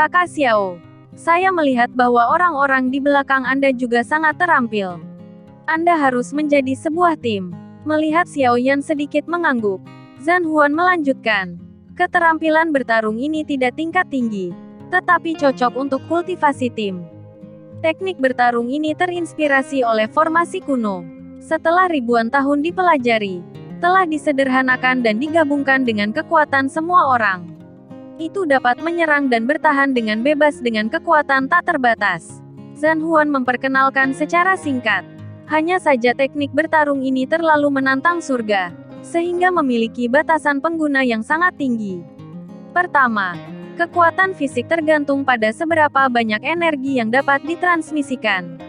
Kakak Xiao, saya melihat bahwa orang-orang di belakang Anda juga sangat terampil. Anda harus menjadi sebuah tim. Melihat Xiao Yan sedikit mengangguk, Zhan Huan melanjutkan. Keterampilan bertarung ini tidak tingkat tinggi, tetapi cocok untuk kultivasi tim. Teknik bertarung ini terinspirasi oleh formasi kuno. Setelah ribuan tahun dipelajari, telah disederhanakan dan digabungkan dengan kekuatan semua orang. Itu dapat menyerang dan bertahan dengan bebas dengan kekuatan tak terbatas. Zhan Huan memperkenalkan secara singkat. Hanya saja teknik bertarung ini terlalu menantang surga, sehingga memiliki batasan pengguna yang sangat tinggi. Pertama, kekuatan fisik tergantung pada seberapa banyak energi yang dapat ditransmisikan.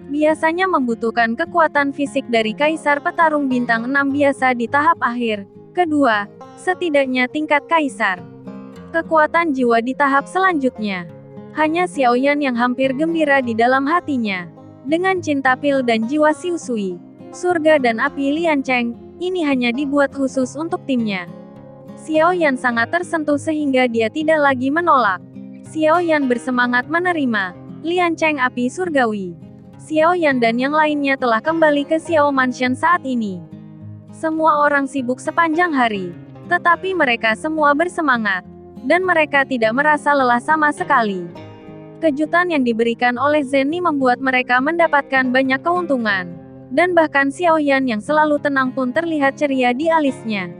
Biasanya membutuhkan kekuatan fisik dari Kaisar Petarung Bintang 6 biasa di tahap akhir. Kedua, setidaknya tingkat Kaisar. Kekuatan jiwa di tahap selanjutnya. Hanya Xiao Yan yang hampir gembira di dalam hatinya. Dengan cinta pil dan jiwa Xiu Sui, surga dan api Lian Cheng, ini hanya dibuat khusus untuk timnya. Xiao Yan sangat tersentuh sehingga dia tidak lagi menolak. Xiao Yan bersemangat menerima Lian Cheng api surgawi. Xiao Yan dan yang lainnya telah kembali ke Xiao Mansion saat ini. Semua orang sibuk sepanjang hari, tetapi mereka semua bersemangat. Dan mereka tidak merasa lelah sama sekali. Kejutan yang diberikan oleh Zhenni membuat mereka mendapatkan banyak keuntungan. Dan bahkan Xiao Yan yang selalu tenang pun terlihat ceria di alisnya.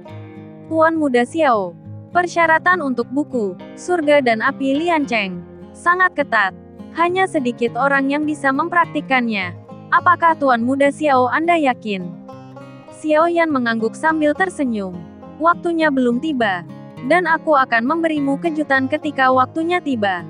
Tuan Muda Xiao, persyaratan untuk buku, surga dan api Lian Cheng, sangat ketat. Hanya sedikit orang yang bisa mempraktikkannya. Apakah Tuan Muda Xiao Anda yakin? Xiao Yan mengangguk sambil tersenyum. Waktunya belum tiba. Dan aku akan memberimu kejutan ketika waktunya tiba.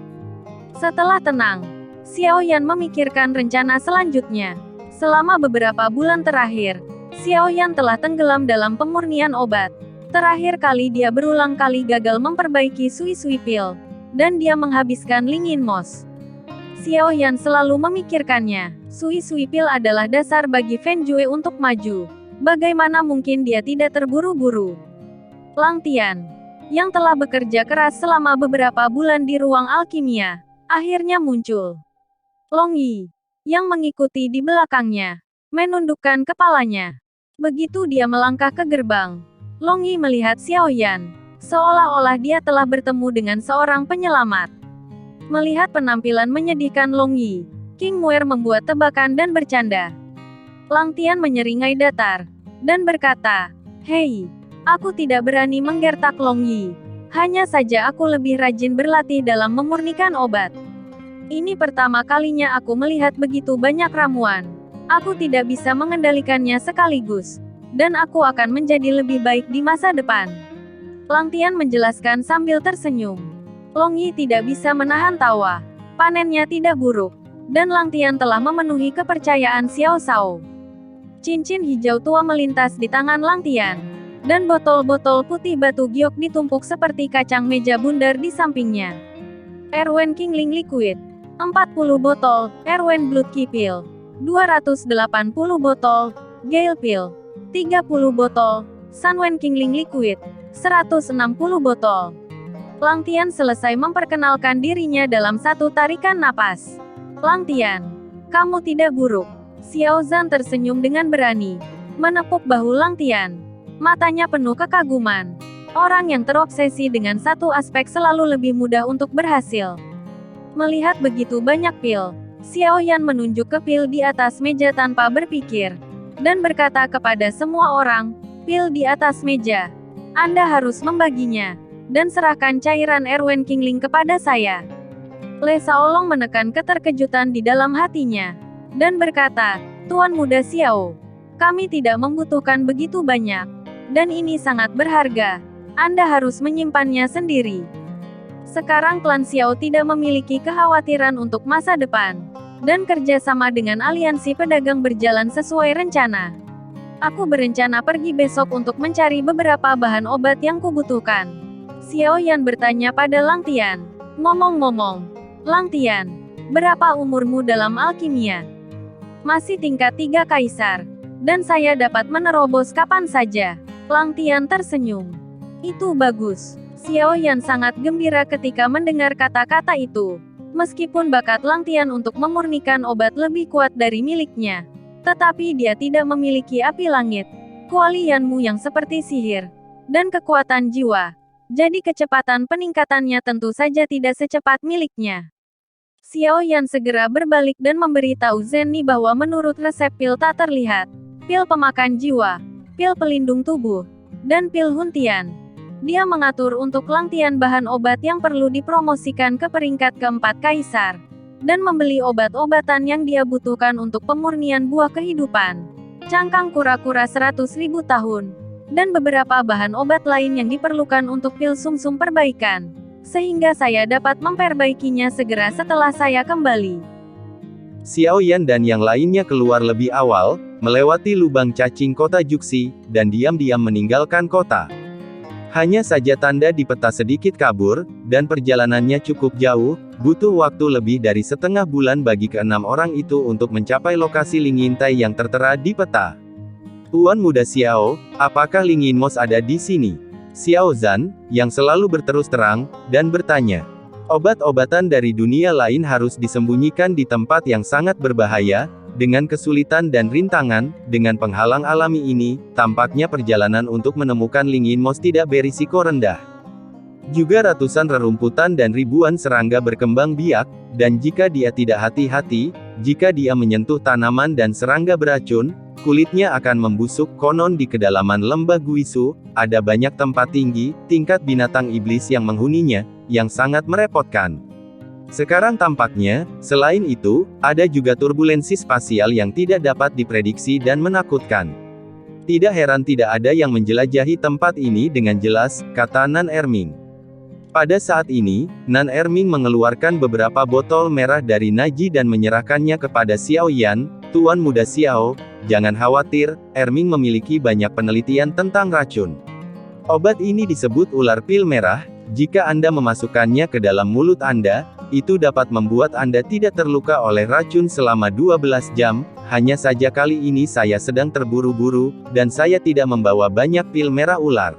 Setelah tenang, Xiao Yan memikirkan rencana selanjutnya. Selama beberapa bulan terakhir, Xiao Yan telah tenggelam dalam pemurnian obat. Terakhir kali dia berulang kali gagal memperbaiki Sui Sui Pil, dan dia menghabiskan Lingin Mos. Xiao Yan selalu memikirkannya. Sui Sui Pil adalah dasar bagi Fen Jue untuk maju. Bagaimana mungkin dia tidak terburu-buru? Lang Tian, yang telah bekerja keras selama beberapa bulan di ruang alkimia, akhirnya muncul. Long Yi, yang mengikuti di belakangnya, menundukkan kepalanya. Begitu dia melangkah ke gerbang, Long Yi melihat Xiao Yan, seolah-olah dia telah bertemu dengan seorang penyelamat. Melihat penampilan menyedihkan Long Yi, King Muer membuat tebakan dan bercanda. Lang Tian menyeringai datar, dan berkata, "Hei, aku tidak berani menggertak Long Yi. Hanya saja aku lebih rajin berlatih dalam memurnikan obat. Ini pertama kalinya aku melihat begitu banyak ramuan. Aku tidak bisa mengendalikannya sekaligus. Dan aku akan menjadi lebih baik di masa depan." Lang Tian menjelaskan sambil tersenyum. Long Yi tidak bisa menahan tawa. Panennya tidak buruk. Dan Lang Tian telah memenuhi kepercayaan Xiao Shao. Cincin hijau tua melintas di tangan Lang Tian. Dan botol-botol putih batu giok ditumpuk seperti kacang meja bundar di sampingnya. Erwen Kingling Liquid, 40 botol, Erwen Blood Key Pill, 280 botol, Gale Pill, 30 botol, Sunwen Kingling Liquid, 160 botol. Lang Tian selesai memperkenalkan dirinya dalam satu tarikan napas. Lang Tian, kamu tidak buruk. Xiao Zhan tersenyum dengan berani, menepuk bahu Lang Tian. Matanya penuh kekaguman. Orang yang terobsesi dengan satu aspek selalu lebih mudah untuk berhasil. Melihat begitu banyak pil, Xiao Yan menunjuk ke pil di atas meja tanpa berpikir. Dan berkata kepada semua orang, "Pil di atas meja. Anda harus membaginya. Dan serahkan cairan Erwen Kingling kepada saya." Le Shaolong menekan keterkejutan di dalam hatinya. Dan berkata, "Tuan Muda Xiao, kami tidak membutuhkan begitu banyak. Dan ini sangat berharga. Anda harus menyimpannya sendiri." Sekarang klan Xiao tidak memiliki kekhawatiran untuk masa depan. Dan kerjasama dengan aliansi pedagang berjalan sesuai rencana. Aku berencana pergi besok untuk mencari beberapa bahan obat yang kubutuhkan. Xiao Yan bertanya pada Lang Tian. Ngomong-ngomong, Lang Tian, berapa umurmu dalam alkimia? Masih tingkat 3 kaisar. Dan saya dapat menerobos kapan saja. Lang Tian tersenyum. Itu bagus. Xiao Yan sangat gembira ketika mendengar kata-kata itu. Meskipun bakat Lang Tian untuk memurnikan obat lebih kuat dari miliknya, tetapi dia tidak memiliki api langit, keahlianmu yang seperti sihir, dan kekuatan jiwa. Jadi kecepatan peningkatannya tentu saja tidak secepat miliknya. Xiao Yan segera berbalik dan memberitahu Zenny bahwa menurut resep pil tak terlihat, pil pemakan jiwa, pil pelindung tubuh, dan pil Huntian, dia mengatur untuk Lang Tian bahan obat yang perlu dipromosikan ke peringkat keempat kaisar, dan membeli obat-obatan yang dia butuhkan untuk pemurnian buah kehidupan, cangkang kura-kura 100.000 tahun, dan beberapa bahan obat lain yang diperlukan untuk pil sumsum perbaikan, sehingga saya dapat memperbaikinya segera setelah saya kembali. Xiao Yan dan yang lainnya keluar lebih awal, melewati lubang cacing kota Juxi, dan diam-diam meninggalkan kota. Hanya saja tanda di peta sedikit kabur, dan perjalanannya cukup jauh, butuh waktu lebih dari setengah bulan bagi keenam orang itu untuk mencapai lokasi Lingintai yang tertera di peta. Tuan Muda Xiao, apakah Linginmos ada di sini? Xiao Zhan, yang selalu berterus terang, dan bertanya. Obat-obatan dari dunia lain harus disembunyikan di tempat yang sangat berbahaya, dengan kesulitan dan rintangan, dengan penghalang alami ini, tampaknya perjalanan untuk menemukan Linginmos tidak berisiko rendah. Juga ratusan rerumputan dan ribuan serangga berkembang biak, dan jika dia tidak hati-hati, jika dia menyentuh tanaman dan serangga beracun, kulitnya akan membusuk. Konon di kedalaman lembah Guisu, ada banyak tempat tinggi, tingkat binatang iblis yang menghuninya, yang sangat merepotkan. Sekarang tampaknya, selain itu, ada juga turbulensi spasial yang tidak dapat diprediksi dan menakutkan. Tidak heran tidak ada yang menjelajahi tempat ini dengan jelas, kata Nan Erming. Pada saat ini, Nan Erming mengeluarkan beberapa botol merah dari Naji dan menyerahkannya kepada Xiao Yan. Tuan Muda Xiao, jangan khawatir, Erming memiliki banyak penelitian tentang racun. Obat ini disebut ular pil merah. Jika Anda memasukkannya ke dalam mulut Anda, itu dapat membuat Anda tidak terluka oleh racun selama 12 jam, hanya saja kali ini saya sedang terburu-buru, dan saya tidak membawa banyak pil merah ular.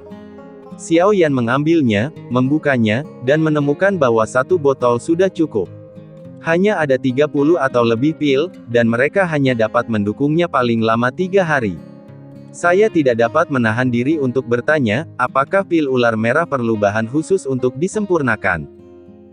Xiao Yan mengambilnya, membukanya, dan menemukan bahwa satu botol sudah cukup. Hanya ada 30 atau lebih pil, dan mereka hanya dapat mendukungnya paling lama 3 hari. Saya tidak dapat menahan diri untuk bertanya, apakah pil ular merah perlu bahan khusus untuk disempurnakan?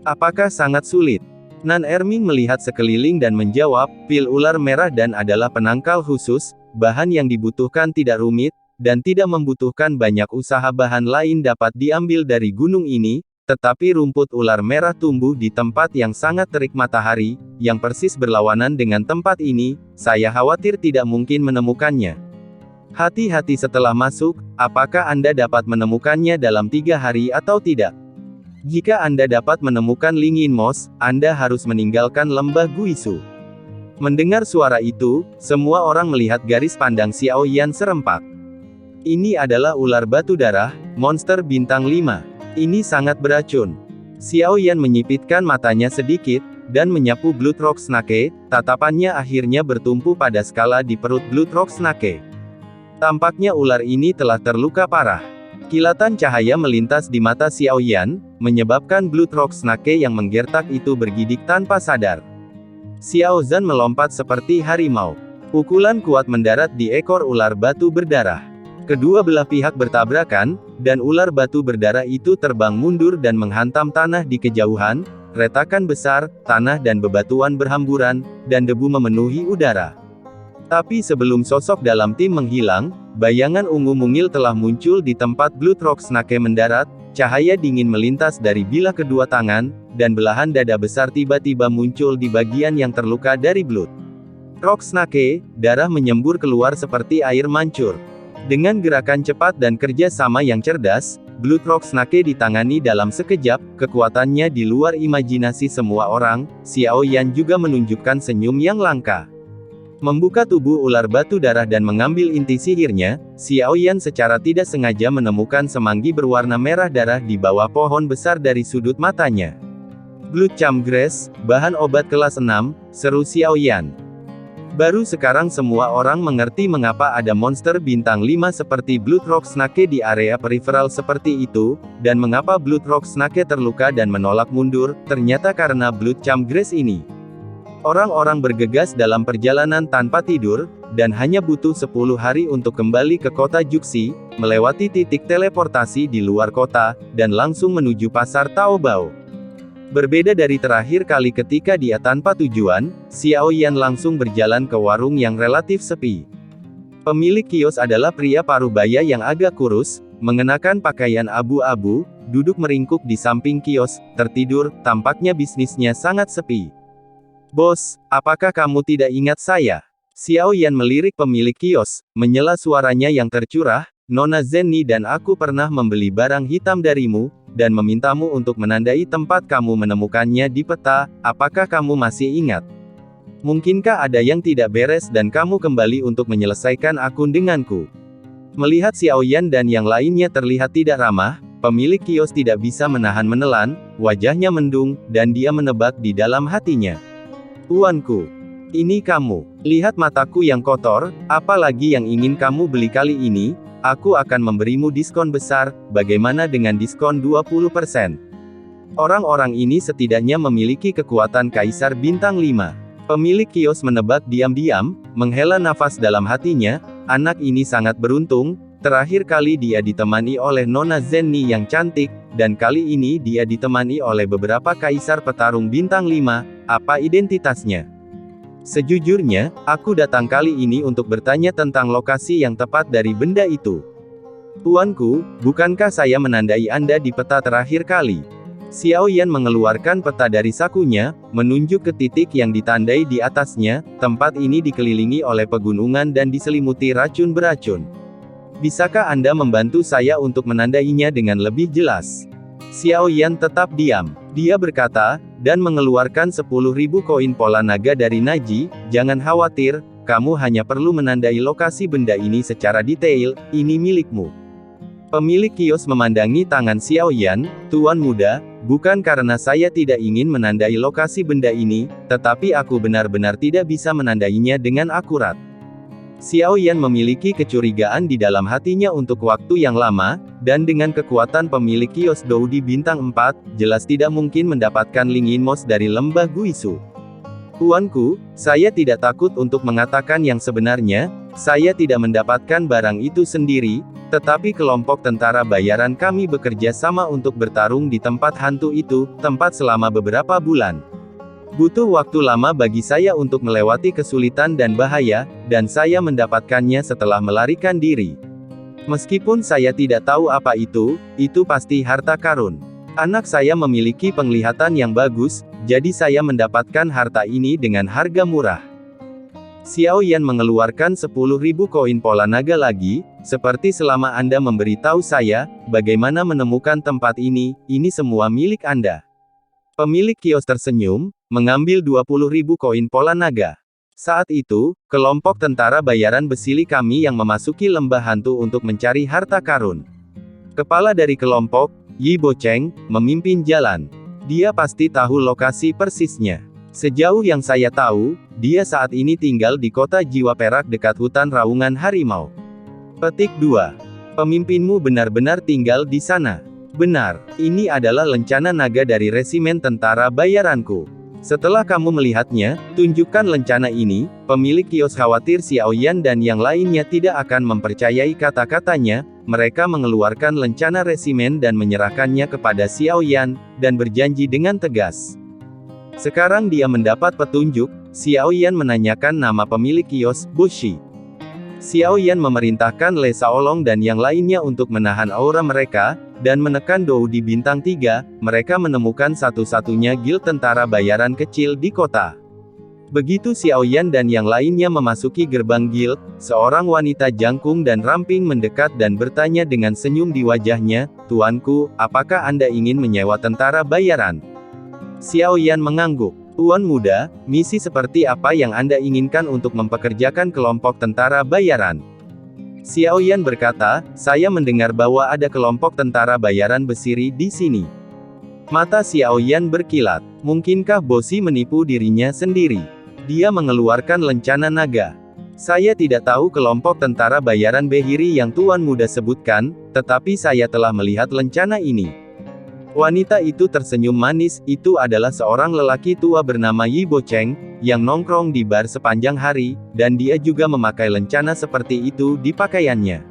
Apakah sangat sulit? Nan Erming melihat sekeliling dan menjawab, pil ular merah dan adalah penangkal khusus, bahan yang dibutuhkan tidak rumit, dan tidak membutuhkan banyak usaha. Bahan lain dapat diambil dari gunung ini, tetapi rumput ular merah tumbuh di tempat yang sangat terik matahari, yang persis berlawanan dengan tempat ini, saya khawatir tidak mungkin menemukannya. Hati-hati setelah masuk, apakah Anda dapat menemukannya dalam 3 hari atau tidak? Jika Anda dapat menemukan Linginmos, Anda harus meninggalkan lembah Guisu. Mendengar suara itu, semua orang melihat garis pandang Xiao Yan serempak. Ini adalah ular batu darah, monster bintang 5. Ini sangat beracun. Xiao Yan menyipitkan matanya sedikit, dan menyapu Blood Rock Snake, tatapannya akhirnya bertumpu pada skala di perut Blood Rock Snake. Tampaknya ular ini telah terluka parah. Kilatan cahaya melintas di mata Xiao Yan, menyebabkan Blood Rock Snake yang menggertak itu bergidik tanpa sadar. Xiao Zhan melompat seperti harimau. Pukulan kuat mendarat di ekor ular batu berdarah. Kedua belah pihak bertabrakan, dan ular batu berdarah itu terbang mundur dan menghantam tanah di kejauhan. Retakan besar, tanah dan bebatuan berhamburan, dan debu memenuhi udara. Tapi sebelum sosok dalam tim menghilang, bayangan ungu mungil telah muncul di tempat Blood Rock Snake mendarat. Cahaya dingin melintas dari bilah kedua tangan, dan belahan dada besar tiba-tiba muncul di bagian yang terluka dari Blood Rock Snake. Darah menyembur keluar seperti air mancur. Dengan gerakan cepat dan kerja sama yang cerdas, Blood Rock Snake ditangani dalam sekejap. Kekuatannya di luar imajinasi semua orang. Xiao Yan juga menunjukkan senyum yang langka. Membuka tubuh ular batu darah dan mengambil inti sihirnya, Xiao Yan secara tidak sengaja menemukan semanggi berwarna merah darah di bawah pohon besar dari sudut matanya. Blood Charm Grass, bahan obat kelas 6, seru Xiao Yan. Baru sekarang semua orang mengerti mengapa ada monster bintang 5 seperti Bloodrock Snake di area periferal seperti itu, dan mengapa Bloodrock Snake terluka dan menolak mundur, ternyata karena Bloodchamp Grace ini. Orang-orang bergegas dalam perjalanan tanpa tidur, dan hanya butuh 10 hari untuk kembali ke kota Juxi, melewati titik teleportasi di luar kota, dan langsung menuju pasar Taobao. Berbeda dari terakhir kali ketika dia tanpa tujuan, Xiao Yan langsung berjalan ke warung yang relatif sepi. Pemilik kios adalah pria parubaya yang agak kurus, mengenakan pakaian abu-abu, duduk meringkuk di samping kios, tertidur, tampaknya bisnisnya sangat sepi. "Bos, apakah kamu tidak ingat saya?" Xiao Yan melirik pemilik kios, menyela suaranya yang tercurah, "Nona Zenny dan aku pernah membeli barang hitam darimu, dan memintamu untuk menandai tempat kamu menemukannya di peta, apakah kamu masih ingat? Mungkinkah ada yang tidak beres dan kamu kembali untuk menyelesaikan akun denganku?" Melihat Xiao Yan dan yang lainnya terlihat tidak ramah, pemilik kios tidak bisa menahan wajahnya mendung, dan dia menebak di dalam hatinya. "Tuanku, ini kamu. Lihat mataku yang kotor, apalagi yang ingin kamu beli kali ini? Aku akan memberimu diskon besar, bagaimana dengan diskon 20%? Orang-orang ini setidaknya memiliki kekuatan Kaisar Bintang 5. Pemilik kios menebak diam-diam, menghela nafas dalam hatinya, anak ini sangat beruntung, terakhir kali dia ditemani oleh Nona Zenny yang cantik, dan kali ini dia ditemani oleh beberapa Kaisar petarung Bintang 5, apa identitasnya? Sejujurnya, aku datang kali ini untuk bertanya tentang lokasi yang tepat dari benda itu. Tuanku, bukankah saya menandai Anda di peta terakhir kali? Xiao Yan mengeluarkan peta dari sakunya, menunjuk ke titik yang ditandai di atasnya, tempat ini dikelilingi oleh pegunungan dan diselimuti racun beracun. Bisakah Anda membantu saya untuk menandainya dengan lebih jelas? Xiao Yan tetap diam. Dia berkata, dan mengeluarkan 10.000 koin pola naga dari Naji, "Jangan khawatir, kamu hanya perlu menandai lokasi benda ini secara detail, ini milikmu." Pemilik kios memandangi tangan Xiao Yan, "Tuan muda, bukan karena saya tidak ingin menandai lokasi benda ini, tetapi aku benar-benar tidak bisa menandainya dengan akurat." Xiao Yan memiliki kecurigaan di dalam hatinya untuk waktu yang lama, dan dengan kekuatan pemilik kios Doudi Bintang 4, jelas tidak mungkin mendapatkan Linginmos dari lembah Guisu. "Tuanku, saya tidak takut untuk mengatakan yang sebenarnya, saya tidak mendapatkan barang itu sendiri, tetapi kelompok tentara bayaran kami bekerja sama untuk bertarung di tempat hantu itu, tempat selama beberapa bulan. Butuh waktu lama bagi saya untuk melewati kesulitan dan bahaya, dan saya mendapatkannya setelah melarikan diri. Meskipun saya tidak tahu apa itu pasti harta karun. Anak saya memiliki penglihatan yang bagus, jadi saya mendapatkan harta ini dengan harga murah." Xiao Yan mengeluarkan 10.000 koin pola naga lagi, "Seperti selama Anda memberitahu saya, bagaimana menemukan tempat ini semua milik Anda." Pemilik kios tersenyum, mengambil 20.000 koin pola naga. Saat itu, kelompok tentara bayaran besili kami yang memasuki lembah hantu untuk mencari harta karun. Kepala dari kelompok, Yi Bocheng, memimpin jalan. Dia pasti tahu lokasi persisnya. Sejauh yang saya tahu, dia saat ini tinggal di kota Jiwa Perak dekat hutan raungan harimau. Petik 2. Pemimpinmu benar-benar tinggal di sana. Benar, ini adalah lencana naga dari resimen tentara bayaranku. Setelah kamu melihatnya, tunjukkan lencana ini. Pemilik kios khawatir Xiao Yan dan yang lainnya tidak akan mempercayai kata-katanya. Mereka mengeluarkan lencana resimen dan menyerahkannya kepada Xiao Yan, dan berjanji dengan tegas. Sekarang dia mendapat petunjuk. Xiao Yan menanyakan nama pemilik kios, Bushi. Xiao Yan memerintahkan Le Shaolong dan yang lainnya untuk menahan aura mereka, dan menekan Doudi Bintang 3, mereka menemukan satu-satunya guild tentara bayaran kecil di kota. Begitu Xiao Yan dan yang lainnya memasuki gerbang guild, seorang wanita jangkung dan ramping mendekat dan bertanya dengan senyum di wajahnya, "Tuanku, apakah Anda ingin menyewa tentara bayaran?" Xiao Yan mengangguk. "Tuan muda, misi seperti apa yang Anda inginkan untuk mempekerjakan kelompok tentara bayaran?" Xiao Yan berkata, "Saya mendengar bahwa ada kelompok tentara bayaran besiri di sini." Mata Xiao Yan berkilat. Mungkinkah Bosi menipu dirinya sendiri? Dia mengeluarkan lencana naga. Saya tidak tahu kelompok tentara bayaran Behiri yang Tuan Muda sebutkan, tetapi saya telah melihat lencana ini. Wanita itu tersenyum manis. Itu adalah seorang lelaki tua bernama Yi Bocheng, yang nongkrong di bar sepanjang hari, dan dia juga memakai lencana seperti itu di pakaiannya.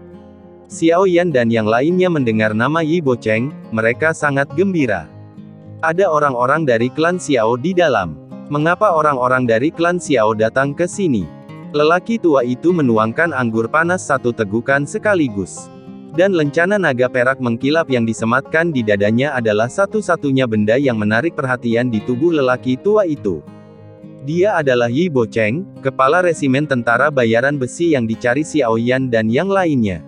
Xiao Yan dan yang lainnya mendengar nama Yi Bocheng, mereka sangat gembira. Ada orang-orang dari klan Xiao di dalam. Mengapa orang-orang dari klan Xiao datang ke sini? Lelaki tua itu menuangkan anggur panas satu tegukan sekaligus. Dan lencana naga perak mengkilap yang disematkan di dadanya adalah satu-satunya benda yang menarik perhatian di tubuh lelaki tua itu. Dia adalah Yi Bocheng, kepala resimen tentara bayaran besi yang dicari Xiao Yan dan yang lainnya.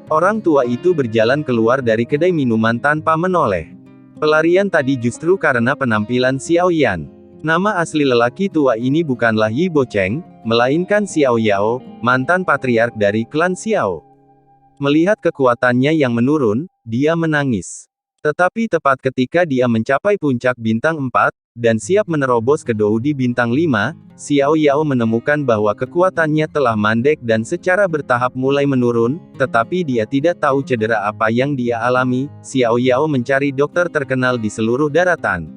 Orang tua itu berjalan keluar dari kedai minuman tanpa menoleh. Pelarian tadi justru karena penampilan Xiao Yan. Nama asli lelaki tua ini bukanlah Yi Bocheng, melainkan Xiao Yao, mantan patriark dari klan Xiao. Melihat kekuatannya yang menurun, dia menangis. Tetapi tepat ketika dia mencapai puncak bintang 4, dan siap menerobos ke Dou di bintang 5, Xiao Yao menemukan bahwa kekuatannya telah mandek dan secara bertahap mulai menurun, tetapi dia tidak tahu cedera apa yang dia alami. Xiao Yao mencari dokter terkenal di seluruh daratan.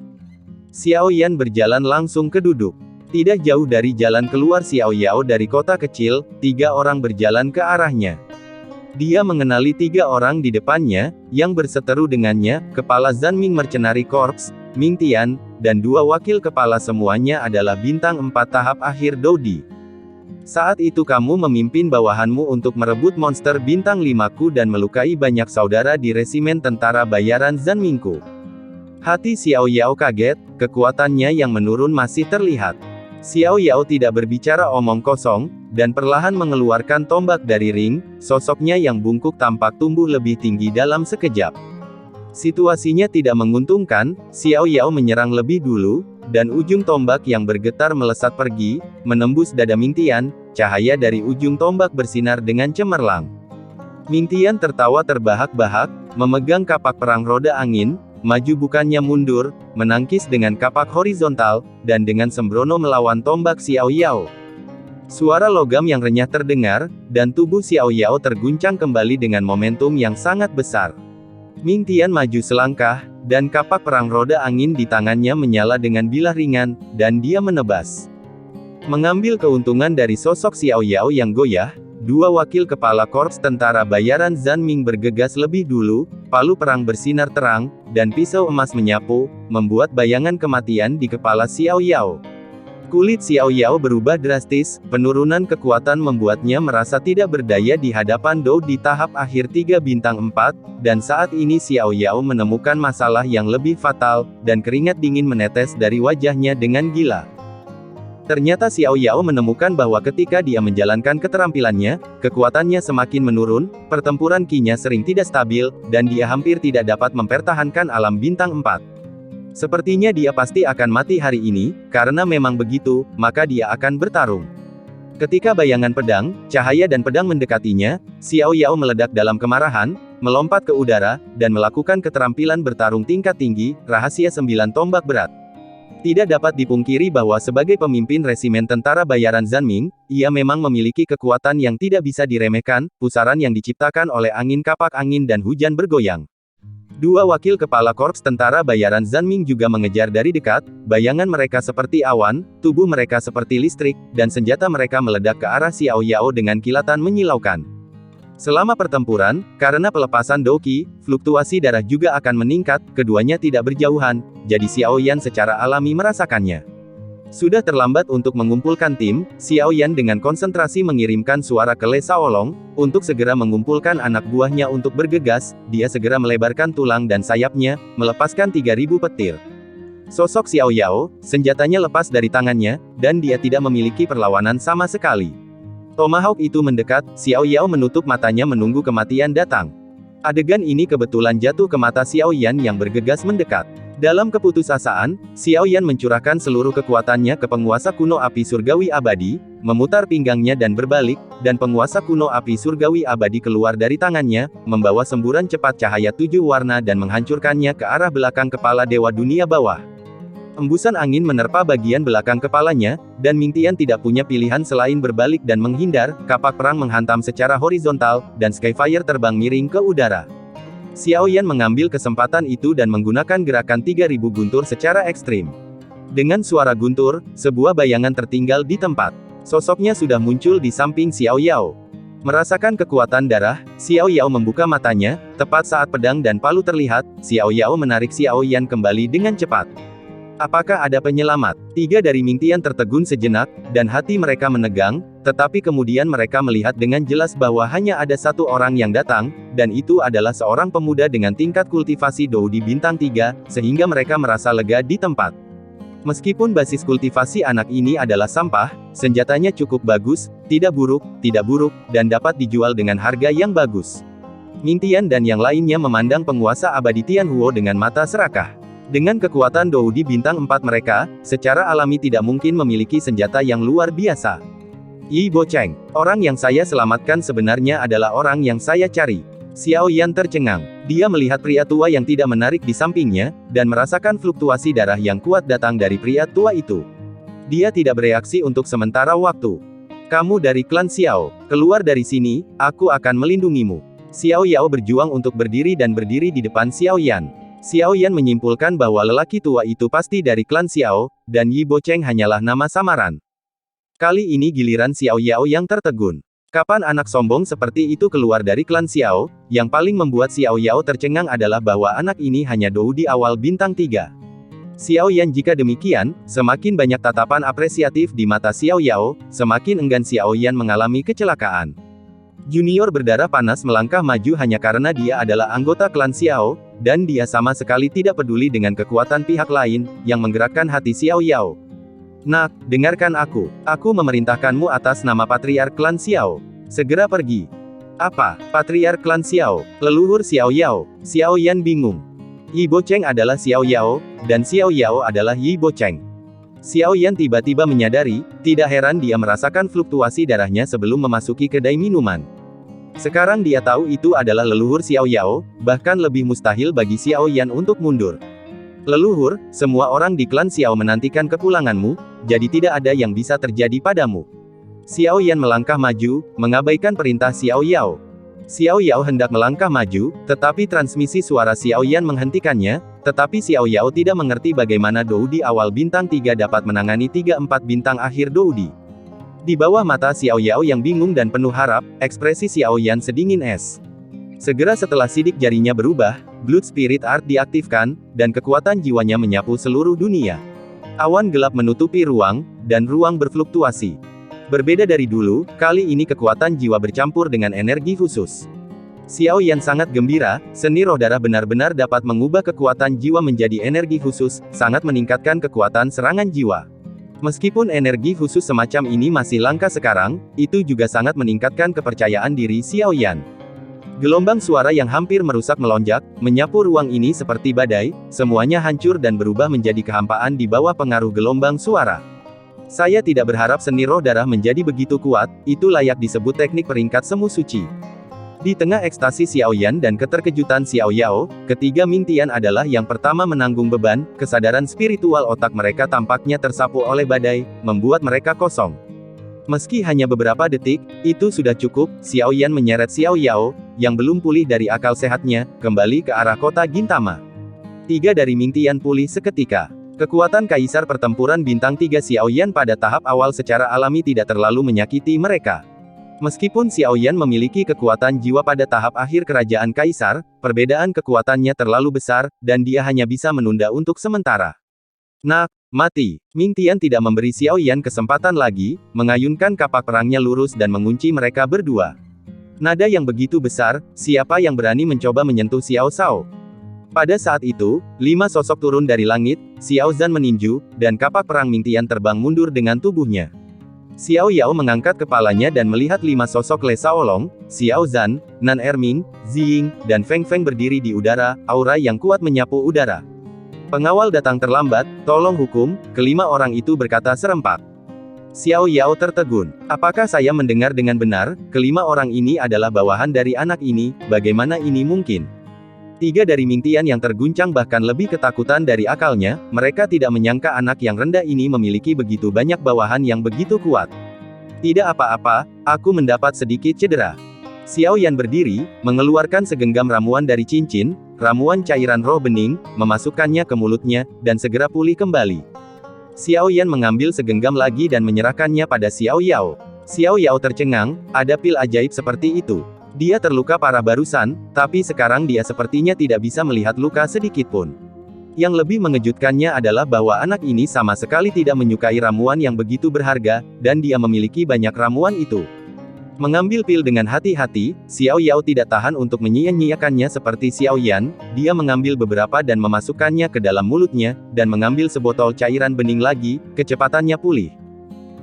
Xiao Yan berjalan langsung ke duduk. Tidak jauh dari jalan keluar Xiao Yao dari kota kecil, 3 orang berjalan ke arahnya. Dia mengenali 3 orang di depannya, yang berseteru dengannya, Kepala Zanming Mercenary Corps, Ming Tian, dan 2 wakil kepala semuanya adalah bintang 4 tahap akhir Dodi. Saat itu kamu memimpin bawahanmu untuk merebut monster bintang 5-ku dan melukai banyak saudara di resimen tentara bayaran Zanmingku. Hati Xiao Yao kaget, kekuatannya yang menurun masih terlihat. Xiao Yao tidak berbicara omong kosong, dan perlahan mengeluarkan tombak dari ring. Sosoknya yang bungkuk tampak tumbuh lebih tinggi dalam sekejap. Situasinya tidak menguntungkan, Xiao Yao menyerang lebih dulu, dan ujung tombak yang bergetar melesat pergi, menembus dada Ming Tian. Cahaya dari ujung tombak bersinar dengan cemerlang. Ming Tian tertawa terbahak-bahak, memegang kapak perang roda angin, maju bukannya mundur, menangkis dengan kapak horizontal, dan dengan sembrono melawan tombak Xiao Yao. Suara logam yang renyah terdengar, dan tubuh Xiao Yao terguncang kembali dengan momentum yang sangat besar. Ming Tian maju selangkah, dan kapak perang roda angin di tangannya menyala dengan bilah ringan, dan dia menebas. Mengambil keuntungan dari sosok Xiao Yao yang goyah, 2 wakil kepala korps tentara bayaran Zanming bergegas lebih dulu, palu perang bersinar terang, dan pisau emas menyapu, membuat bayangan kematian di kepala Xiao Yao. Kulit Xiao Yao berubah drastis, penurunan kekuatan membuatnya merasa tidak berdaya di hadapan Dou di tahap akhir 3 bintang 4, dan saat ini Xiao Yao menemukan masalah yang lebih fatal, dan keringat dingin menetes dari wajahnya dengan gila. Ternyata Xiao Yao menemukan bahwa ketika dia menjalankan keterampilannya, kekuatannya semakin menurun, pertempuran Qi-nya sering tidak stabil, dan dia hampir tidak dapat mempertahankan alam bintang 4. Sepertinya dia pasti akan mati hari ini, karena memang begitu, maka dia akan bertarung. Ketika bayangan pedang, cahaya dan pedang mendekatinya, Xiao Yao meledak dalam kemarahan, melompat ke udara, dan melakukan keterampilan bertarung tingkat tinggi, rahasia 9 tombak berat. Tidak dapat dipungkiri bahwa sebagai pemimpin resimen tentara bayaran Zanming, ia memang memiliki kekuatan yang tidak bisa diremehkan, pusaran yang diciptakan oleh angin kapak angin dan hujan bergoyang. 2 wakil kepala korps tentara bayaran Zanming juga mengejar dari dekat, bayangan mereka seperti awan, tubuh mereka seperti listrik, dan senjata mereka meledak ke arah Xiao Yao dengan kilatan menyilaukan. Selama pertempuran, karena pelepasan Dou Qi, fluktuasi darah juga akan meningkat, keduanya tidak berjauhan, jadi Xiao Yan secara alami merasakannya. Sudah terlambat untuk mengumpulkan tim, Xiao Yan dengan konsentrasi mengirimkan suara ke Le Shaolong, untuk segera mengumpulkan anak buahnya untuk bergegas. Dia segera melebarkan tulang dan sayapnya, melepaskan 3.000 petir. Sosok Xiao Yao, senjatanya lepas dari tangannya, dan dia tidak memiliki perlawanan sama sekali. Tomahawk itu mendekat, Xiao Yao menutup matanya menunggu kematian datang. Adegan ini kebetulan jatuh ke mata Xiao Yan yang bergegas mendekat. Dalam keputusasaan, Xiao Yan mencurahkan seluruh kekuatannya ke penguasa kuno api surgawi abadi, memutar pinggangnya dan berbalik, dan penguasa kuno api surgawi abadi keluar dari tangannya, membawa semburan cepat cahaya 7 warna dan menghancurkannya ke arah belakang kepala dewa dunia bawah. Embusan angin menerpa bagian belakang kepalanya, dan Ming Tian tidak punya pilihan selain berbalik dan menghindar. Kapak perang menghantam secara horizontal, dan Skyfire terbang miring ke udara. Xiao Yan mengambil kesempatan itu dan menggunakan gerakan 3000 guntur secara ekstrim. Dengan suara guntur, sebuah bayangan tertinggal di tempat. Sosoknya sudah muncul di samping Xiao Yao. Merasakan kekuatan darah, Xiao Yao membuka matanya, tepat saat pedang dan palu terlihat. Xiao Yao menarik Xiao Yan kembali dengan cepat. Apakah ada penyelamat? Tiga dari Ming Tian tertegun sejenak, dan hati mereka menegang, tetapi kemudian mereka melihat dengan jelas bahwa hanya ada satu orang yang datang, dan itu adalah seorang pemuda dengan tingkat kultivasi Dou di bintang 3, sehingga mereka merasa lega di tempat. Meskipun basis kultivasi anak ini adalah sampah, senjatanya cukup bagus, tidak buruk, dan dapat dijual dengan harga yang bagus. Ming Tian dan yang lainnya memandang penguasa abadi Tianhuo dengan mata serakah. Dengan kekuatan Dou di bintang 4 mereka, secara alami tidak mungkin memiliki senjata yang luar biasa. Yi Bocheng, orang yang saya selamatkan sebenarnya adalah orang yang saya cari. Xiao Yan tercengang. Dia melihat pria tua yang tidak menarik di sampingnya, dan merasakan fluktuasi darah yang kuat datang dari pria tua itu. Dia tidak bereaksi untuk sementara waktu. Kamu dari klan Xiao, keluar dari sini, aku akan melindungimu. Xiao Yao berjuang untuk berdiri dan berdiri di depan Xiao Yan. Xiao Yan menyimpulkan bahwa lelaki tua itu pasti dari klan Xiao, dan Yi Bocheng hanyalah nama samaran. Kali ini giliran Xiao Yao yang tertegun. Kapan anak sombong seperti itu keluar dari klan Xiao? Yang paling membuat Xiao Yao tercengang adalah bahwa anak ini hanya Dou di awal bintang 3. Xiao Yan jika demikian, semakin banyak tatapan apresiatif di mata Xiao Yao, semakin enggan Xiao Yan mengalami kecelakaan. Junior berdarah panas melangkah maju hanya karena dia adalah anggota klan Xiao, dan dia sama sekali tidak peduli dengan kekuatan pihak lain, yang menggerakkan hati Xiao Yao. Nak, dengarkan aku. Aku memerintahkanmu atas nama Patriark klan Xiao. Segera pergi. Apa? Patriark klan Xiao? Leluhur Xiao Yao? Xiao Yan bingung. Yi Bocheng adalah Xiao Yao, dan Xiao Yao adalah Yi Bocheng. Xiao Yan tiba-tiba menyadari, tidak heran dia merasakan fluktuasi darahnya sebelum memasuki kedai minuman. Sekarang dia tahu itu adalah leluhur Xiao Yao, bahkan lebih mustahil bagi Xiao Yan untuk mundur. Leluhur, semua orang di klan Xiao menantikan kepulanganmu, jadi tidak ada yang bisa terjadi padamu. Xiao Yan melangkah maju, mengabaikan perintah Xiao Yao. Xiao Yao hendak melangkah maju, tetapi transmisi suara Xiao Yan menghentikannya, tetapi Xiao Yao tidak mengerti bagaimana Dou di awal bintang 3 dapat menangani 3-4 bintang akhir Dou di. Di bawah mata Xiao Yao yang bingung dan penuh harap, ekspresi Xiao Yan sedingin es. Segera setelah sidik jarinya berubah, Blood Spirit Art diaktifkan, dan kekuatan jiwanya menyapu seluruh dunia. Awan gelap menutupi ruang, dan ruang berfluktuasi. Berbeda dari dulu, kali ini kekuatan jiwa bercampur dengan energi khusus. Xiao Yan sangat gembira, seni roh darah benar-benar dapat mengubah kekuatan jiwa menjadi energi khusus, sangat meningkatkan kekuatan serangan jiwa. Meskipun energi khusus semacam ini masih langka sekarang, itu juga sangat meningkatkan kepercayaan diri Xiao Yan. Gelombang suara yang hampir merusak melonjak, menyapu ruang ini seperti badai, semuanya hancur dan berubah menjadi kehampaan di bawah pengaruh gelombang suara. Saya tidak berharap seni roh darah menjadi begitu kuat, itu layak disebut teknik peringkat semu suci. Di tengah ekstasi Xiao Yan dan keterkejutan Xiao Yao, ketiga Ming Tian adalah yang pertama menanggung beban. Kesadaran spiritual otak mereka tampaknya tersapu oleh badai, membuat mereka kosong. Meski hanya beberapa detik, itu sudah cukup. Xiao Yan menyeret Xiao Yao, yang belum pulih dari akal sehatnya, kembali ke arah kota Gintama. Tiga dari Ming Tian pulih seketika. Kekuatan kaisar pertempuran bintang 3 Xiao Yan pada tahap awal secara alami tidak terlalu menyakiti mereka. Meskipun Xiao Yan memiliki kekuatan jiwa pada tahap akhir kerajaan kaisar, perbedaan kekuatannya terlalu besar, dan dia hanya bisa menunda untuk sementara. Nak, mati. Ming Tian tidak memberi Xiao Yan kesempatan lagi, mengayunkan kapak perangnya lurus dan mengunci mereka berdua. Nada yang begitu besar, siapa yang berani mencoba menyentuh Xiao Shao? Pada saat itu, 5 sosok turun dari langit, Xiao Zhan meninju, dan kapak perang Ming Tian terbang mundur dengan tubuhnya. Xiao Yao mengangkat kepalanya dan melihat 5 sosok Le Shaolong, Xiao Zhan, Nan Erming, Ziying, dan Feng Feng berdiri di udara, aura yang kuat menyapu udara. Pengawal datang terlambat, tolong hukum, kelima orang itu berkata serempak. Xiao Yao tertegun. Apakah saya mendengar dengan benar, kelima orang ini adalah bawahan dari anak ini, bagaimana ini mungkin? Tiga dari Ming Tian yang terguncang bahkan lebih ketakutan dari akalnya, mereka tidak menyangka anak yang rendah ini memiliki begitu banyak bawahan yang begitu kuat. Tidak apa-apa, aku mendapat sedikit cedera. Xiao Yan berdiri, mengeluarkan segenggam ramuan dari cincin, ramuan cairan roh bening, memasukkannya ke mulutnya, dan segera pulih kembali. Xiao Yan mengambil segenggam lagi dan menyerahkannya pada Xiao Yao. Xiao Yao tercengang, ada pil ajaib seperti itu. Dia terluka parah barusan, tapi sekarang dia sepertinya tidak bisa melihat luka sedikit pun. Yang lebih mengejutkannya adalah bahwa anak ini sama sekali tidak menyukai ramuan yang begitu berharga, dan dia memiliki banyak ramuan itu. Mengambil pil dengan hati-hati, Xiao Yao tidak tahan untuk menyia-nyiakannya seperti Xiao Yan, dia mengambil beberapa dan memasukkannya ke dalam mulutnya, dan mengambil sebotol cairan bening lagi, kecepatannya pulih.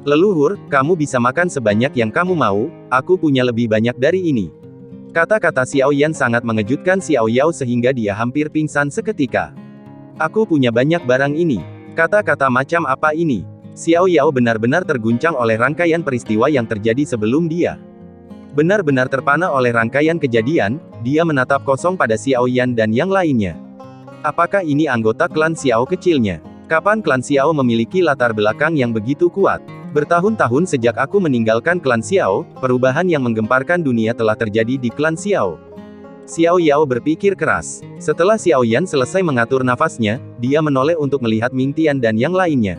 Leluhur, kamu bisa makan sebanyak yang kamu mau, aku punya lebih banyak dari ini. Kata-kata Xiao Yan sangat mengejutkan Xiao Yao sehingga dia hampir pingsan seketika. Aku punya banyak barang ini. Kata-kata macam apa ini? Xiao Yao benar-benar terguncang oleh rangkaian peristiwa yang terjadi sebelum dia. Benar-benar terpana oleh rangkaian kejadian, dia menatap kosong pada Xiao Yan dan yang lainnya. Apakah ini anggota klan Xiao kecilnya? Kapan klan Xiao memiliki latar belakang yang begitu kuat? Bertahun-tahun sejak aku meninggalkan klan Xiao, perubahan yang menggemparkan dunia telah terjadi di klan Xiao. Xiao Yao berpikir keras. Setelah Xiao Yan selesai mengatur nafasnya, dia menoleh untuk melihat Ming Tian dan yang lainnya.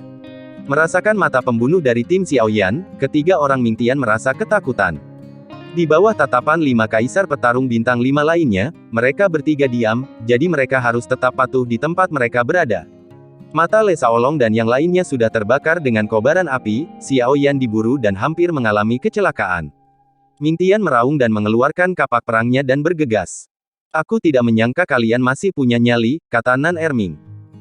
Merasakan mata pembunuh dari tim Xiao Yan, ketiga orang Ming Tian merasa ketakutan. Di bawah tatapan 5 kaisar petarung bintang 5 lainnya, mereka bertiga diam, jadi mereka harus tetap patuh di tempat mereka berada. Mata Le Shaolong dan yang lainnya sudah terbakar dengan kobaran api, Xiao Yan diburu dan hampir mengalami kecelakaan. Ming Tian meraung dan mengeluarkan kapak perangnya dan bergegas. Aku tidak menyangka kalian masih punya nyali, kata Nan Erming.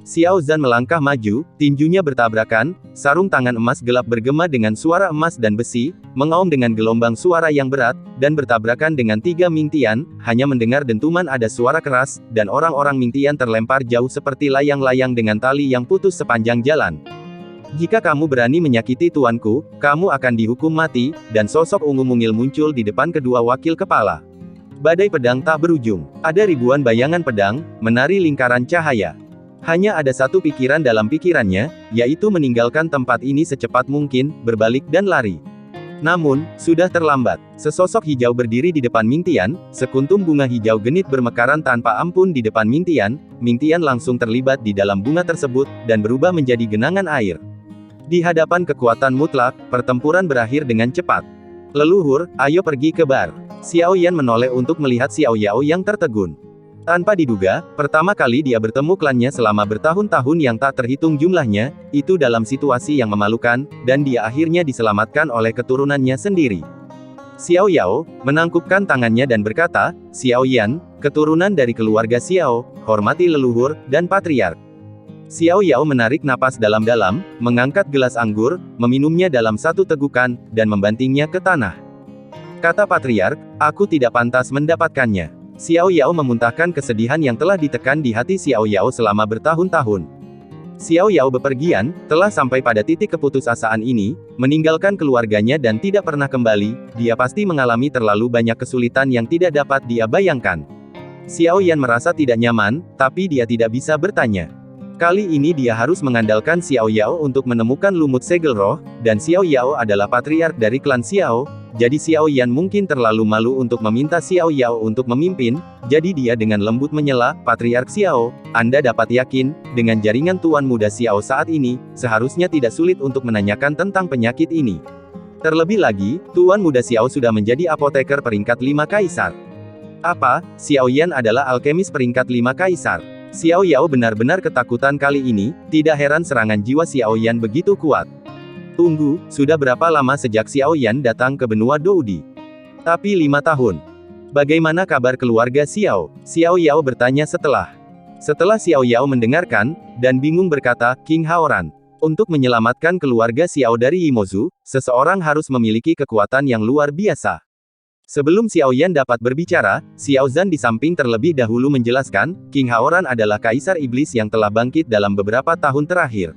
Xiao Zhan melangkah maju, tinjunya bertabrakan, sarung tangan emas gelap bergema dengan suara emas dan besi, mengaum dengan gelombang suara yang berat, dan bertabrakan dengan 3 Ming Tian, hanya mendengar dentuman ada suara keras, dan orang-orang Ming Tian terlempar jauh seperti layang-layang dengan tali yang putus sepanjang jalan. Jika kamu berani menyakiti tuanku, kamu akan dihukum mati, dan sosok ungu mungil muncul di depan kedua wakil kepala. Badai pedang tak berujung. Ada ribuan bayangan pedang, menari lingkaran cahaya. Hanya ada satu pikiran dalam pikirannya, yaitu meninggalkan tempat ini secepat mungkin, berbalik dan lari. Namun, sudah terlambat. Sesosok hijau berdiri di depan Ming Tian, sekuntum bunga hijau genit bermekaran tanpa ampun di depan Ming Tian langsung terlibat di dalam bunga tersebut, dan berubah menjadi genangan air. Di hadapan kekuatan mutlak, pertempuran berakhir dengan cepat. Leluhur, ayo pergi ke bar. Xiao Yan menoleh untuk melihat Xiao Yao yang tertegun. Tanpa diduga, pertama kali dia bertemu klannya selama bertahun-tahun yang tak terhitung jumlahnya, itu dalam situasi yang memalukan, dan dia akhirnya diselamatkan oleh keturunannya sendiri. Xiao Yao menangkupkan tangannya dan berkata, Xiao Yan, keturunan dari keluarga Xiao, hormati leluhur, dan patriark. Xiao Yao menarik napas dalam-dalam, mengangkat gelas anggur, meminumnya dalam satu tegukan, dan membantingnya ke tanah. Kata patriark, aku tidak pantas mendapatkannya. Xiao Yao memuntahkan kesedihan yang telah ditekan di hati Xiao Yao selama bertahun-tahun. Xiao Yao bepergian, telah sampai pada titik keputusasaan ini, meninggalkan keluarganya dan tidak pernah kembali, dia pasti mengalami terlalu banyak kesulitan yang tidak dapat dia bayangkan. Xiao Yan merasa tidak nyaman, tapi dia tidak bisa bertanya. Kali ini dia harus mengandalkan Xiao Yao untuk menemukan lumut segel roh, dan Xiao Yao adalah patriark dari klan Xiao, jadi Xiao Yan mungkin terlalu malu untuk meminta Xiao Yao untuk memimpin, jadi dia dengan lembut menyela, Patriark Xiao, Anda dapat yakin, dengan jaringan Tuan Muda Xiao saat ini, seharusnya tidak sulit untuk menanyakan tentang penyakit ini. Terlebih lagi, Tuan Muda Xiao sudah menjadi apoteker peringkat 5 kaisar. Apa, Xiao Yan adalah alkemis peringkat 5 kaisar? Xiao Yao benar-benar ketakutan kali ini, tidak heran serangan jiwa Xiao Yan begitu kuat. Tunggu, sudah berapa lama sejak Xiao Yan datang ke benua Doudi? Tapi 5 tahun. Bagaimana kabar keluarga Xiao? Xiao Yao bertanya setelah Xiao Yao mendengarkan, dan bingung berkata, King Haoran. Untuk menyelamatkan keluarga Xiao dari Yimozu, seseorang harus memiliki kekuatan yang luar biasa. Sebelum Xiao Yan dapat berbicara, Xiao Zhan di samping terlebih dahulu menjelaskan, King Haoran adalah kaisar iblis yang telah bangkit dalam beberapa tahun terakhir.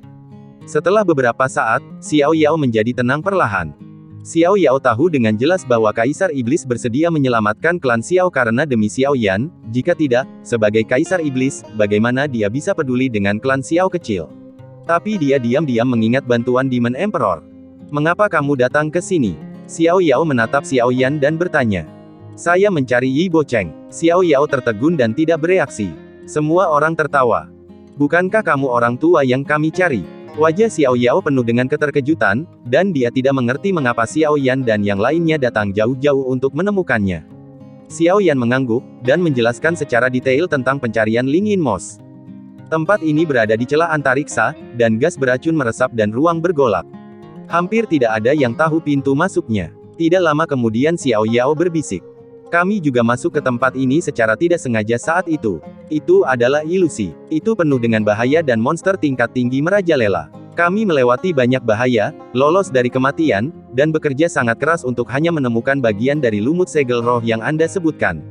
Setelah beberapa saat, Xiao Yao menjadi tenang perlahan. Xiao Yao tahu dengan jelas bahwa Kaisar Iblis bersedia menyelamatkan klan Xiao karena demi Xiao Yan, jika tidak, sebagai Kaisar Iblis, bagaimana dia bisa peduli dengan klan Xiao kecil. Tapi dia diam-diam mengingat bantuan Demon Emperor. Mengapa kamu datang ke sini? Xiao Yao menatap Xiao Yan dan bertanya. Saya mencari Yi Bocheng. Xiao Yao tertegun dan tidak bereaksi. Semua orang tertawa. Bukankah kamu orang tua yang kami cari? Wajah Xiao Yao penuh dengan keterkejutan, dan dia tidak mengerti mengapa Xiao Yan dan yang lainnya datang jauh-jauh untuk menemukannya. Xiao Yan mengangguk, dan menjelaskan secara detail tentang pencarian Ling Yin Mos. Tempat ini berada di celah antariksa, dan gas beracun meresap dan ruang bergolak. Hampir tidak ada yang tahu pintu masuknya. Tidak lama kemudian Xiao Yao berbisik. Kami juga masuk ke tempat ini secara tidak sengaja saat itu. Itu adalah ilusi. Itu penuh dengan bahaya dan monster tingkat tinggi merajalela. Kami melewati banyak bahaya, lolos dari kematian, dan bekerja sangat keras untuk hanya menemukan bagian dari lumut segel roh yang Anda sebutkan.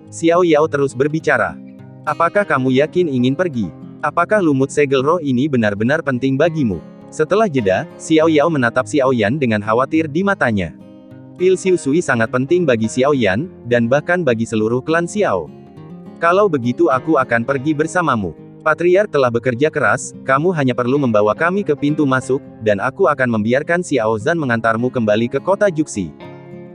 Xiao Yao terus berbicara. Apakah kamu yakin ingin pergi? Apakah lumut segel roh ini benar-benar penting bagimu? Setelah jeda, Xiao Yao menatap Xiao Yan dengan khawatir di matanya. Pil Xiu Sui sangat penting bagi Xiao Yan, dan bahkan bagi seluruh klan Xiao. Kalau begitu aku akan pergi bersamamu. Patriark telah bekerja keras, kamu hanya perlu membawa kami ke pintu masuk, dan aku akan membiarkan Xiao Zhan mengantarmu kembali ke kota Juxi.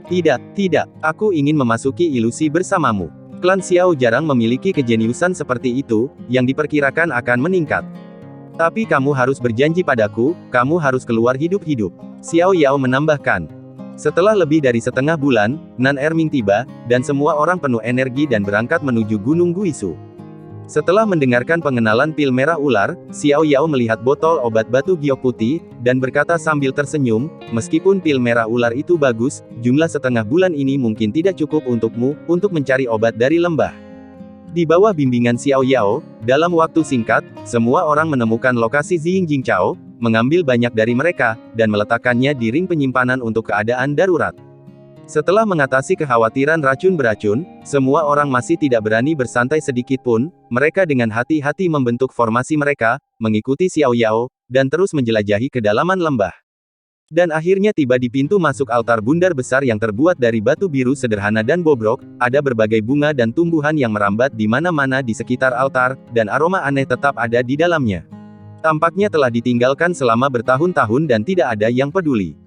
Tidak, aku ingin memasuki ilusi bersamamu. Klan Xiao jarang memiliki kejeniusan seperti itu, yang diperkirakan akan meningkat. Tapi kamu harus berjanji padaku, kamu harus keluar hidup-hidup. Xiao Yao menambahkan. Setelah lebih dari setengah bulan, Nan Erming tiba, dan semua orang penuh energi dan berangkat menuju Gunung Guisu. Setelah mendengarkan pengenalan pil merah ular, Xiao Yao melihat botol obat batu giok putih, dan berkata sambil tersenyum, meskipun pil merah ular itu bagus, jumlah setengah bulan ini mungkin tidak cukup untukmu, untuk mencari obat dari lembah. Di bawah bimbingan Xiao Yao, dalam waktu singkat, semua orang menemukan lokasi Ziying Jingchao, mengambil banyak dari mereka, dan meletakkannya di ring penyimpanan untuk keadaan darurat. Setelah mengatasi kekhawatiran racun beracun, semua orang masih tidak berani bersantai sedikit pun, mereka dengan hati-hati membentuk formasi mereka, mengikuti Xiao Yao, dan terus menjelajahi kedalaman lembah. Dan akhirnya tiba di pintu masuk altar bundar besar yang terbuat dari batu biru sederhana dan bobrok, ada berbagai bunga dan tumbuhan yang merambat di mana-mana di sekitar altar, dan aroma aneh tetap ada di dalamnya. Tampaknya telah ditinggalkan selama bertahun-tahun dan tidak ada yang peduli.